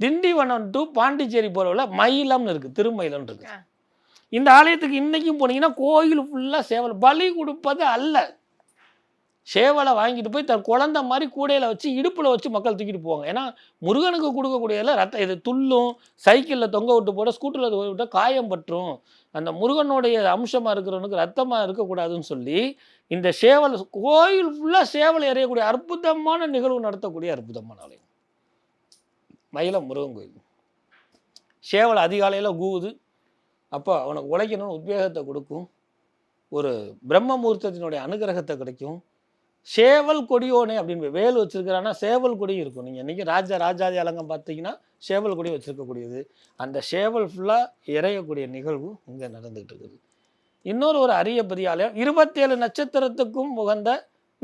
Tindivanam to Pondicherry போகிறவங்கள மயிலம்னு இருக்குது, திருமயிலம்னு இருக்குது. இந்த ஆலயத்துக்கு இன்றைக்கும் போனீங்கன்னா கோயில் ஃபுல்லாக சேவல். பலி கொடுப்பது அல்ல, சேவலை வாங்கிட்டு போய் தன் குழந்தை மாதிரி கூடையில் வச்சு இடுப்பில் வச்சு மக்கள் தூக்கிட்டு போவாங்க. ஏன்னா முருகனுக்கு கொடுக்கக்கூடியதில் ரத்தம் இது துள்ளும், சைக்கிளில் தொங்க விட்டு போட, ஸ்கூட்டரில் தொங்க விட்டால் காயம் பற்றும், அந்த முருகனுடைய அம்சமாக இருக்கிறவனுக்கு ரத்தமாக இருக்கக்கூடாதுன்னு சொல்லி இந்த சேவல் கோயில் ஃபுல்லாக சேவல் எறியக்கூடிய அற்புதமான நிகழ்வு நடத்தக்கூடிய அற்புதமான ஆலயம் மயிலம் முருகன் கோயில். சேவல் அதிகாலையில் கூவுது, அப்போ அவனுக்கு உழைக்கணும்னு உத்வேகத்தை கொடுக்கும், ஒரு பிரம்ம முகூர்த்தத்தினுடைய அனுகிரகத்தை கிடைக்கும். சேவல் கொடியோனே அப்படின்னு வேல் வச்சிருக்கிறான்னா சேவல் கொடி இருக்கும். நீங்கள் இன்றைக்கி ராஜாதி அலங்கம் பார்த்தீங்கன்னா சேவல் கொடி வச்சுருக்கக்கூடியது. அந்த சேவல் ஃபுல்லாக இறையக்கூடிய நிகழ்வு இங்கே நடந்துகிட்டு இருக்குது. இன்னொரு ஒரு அரிய பெரிய ஆலயம் 27 நட்சத்திரத்துக்கும் உகந்த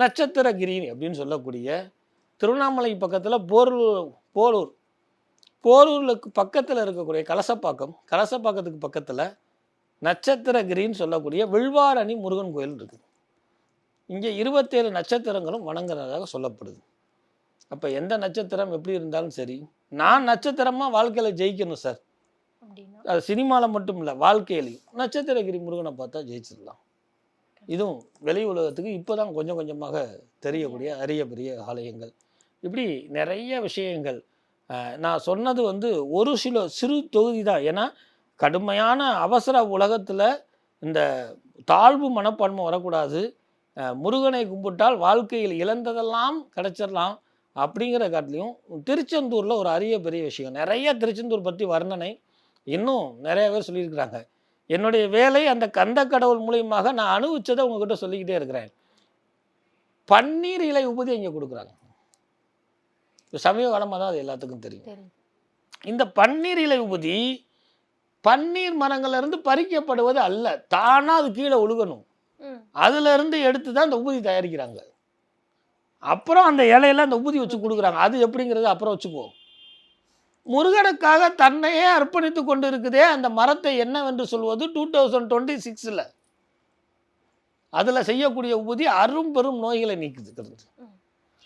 நட்சத்திரகிரி அப்படின்னு சொல்லக்கூடிய திருவண்ணாமலை பக்கத்தில் போரூருக்கு பக்கத்தில் இருக்கக்கூடிய கலசப்பாக்கத்துக்கு பக்கத்தில் நட்சத்திரகிரின்னு சொல்லக்கூடிய வில்வாரணி முருகன் கோயில் இருக்குது. இங்கே 27 நட்சத்திரங்களும் வணங்குறதாக சொல்லப்படுது. அப்போ எந்த நட்சத்திரம் எப்படி இருந்தாலும் சரி, நான் நட்சத்திரமாக வாழ்க்கையில் ஜெயிக்கணும் சார், அது சினிமாவில் மட்டும் இல்லை, வாழ்க்கையிலையும் நட்சத்திரகிரி முருகனை பார்த்தா ஜெயிச்சிடலாம். இதுவும் வெளி உலகத்துக்கு இப்போ தான் கொஞ்சம் கொஞ்சமாக தெரியக்கூடிய அரிய பெரிய ஆலயங்கள். இப்படி நிறைய விஷயங்கள். நான் சொன்னது ஒரு சிறு தொகுதி தான். ஏன்னா கடுமையான அவசர உலகத்தில் இந்த தாழ்வு மனப்பான்மை வரக்கூடாது. முருகனை கும்பிட்டால் வாழ்க்கையில் இழந்ததெல்லாம் கிடைச்சிடலாம் அப்படிங்கிற காட்டிலையும் திருச்செந்தூரில் ஒரு அரிய பெரிய விஷயம். நிறைய திருச்செந்தூர் பற்றி வர்ணனை இன்னும் நிறைய பேர் சொல்லியிருக்கிறாங்க. என்னுடைய வேலை அந்த கந்த கடவுள் மூலியமாக நான் அனுபவிச்சதை உங்ககிட்ட சொல்லிக்கிட்டே இருக்கிறேன். பன்னீர் இலை உபதி இங்கே கொடுக்குறாங்க. சமீப காலமாக தான் அது எல்லாத்துக்கும் தெரியும். இந்த பன்னீர் இலை உபதி பன்னீர் மரங்கள்லேருந்து பறிக்கப்படுவது அல்ல, தானாக அது கீழே ஒழுகணும், அதுலேருந்து எடுத்து தான் அந்த உபதி தயாரிக்கிறாங்க. அப்புறம் அந்த இலையில அந்த உபதி வச்சு கொடுக்குறாங்க. அது எப்படிங்கிறது அப்புறம் வச்சுக்குவோம். முருகனுக்காக தன்னையே அர்ப்பணித்து கொண்டு இருக்குதே அந்த மரத்தை என்னவென்று சொல்வது 2026 அதில் செய்யக்கூடிய உபதி அரும் பெரும் நோய்களை நீக்குது.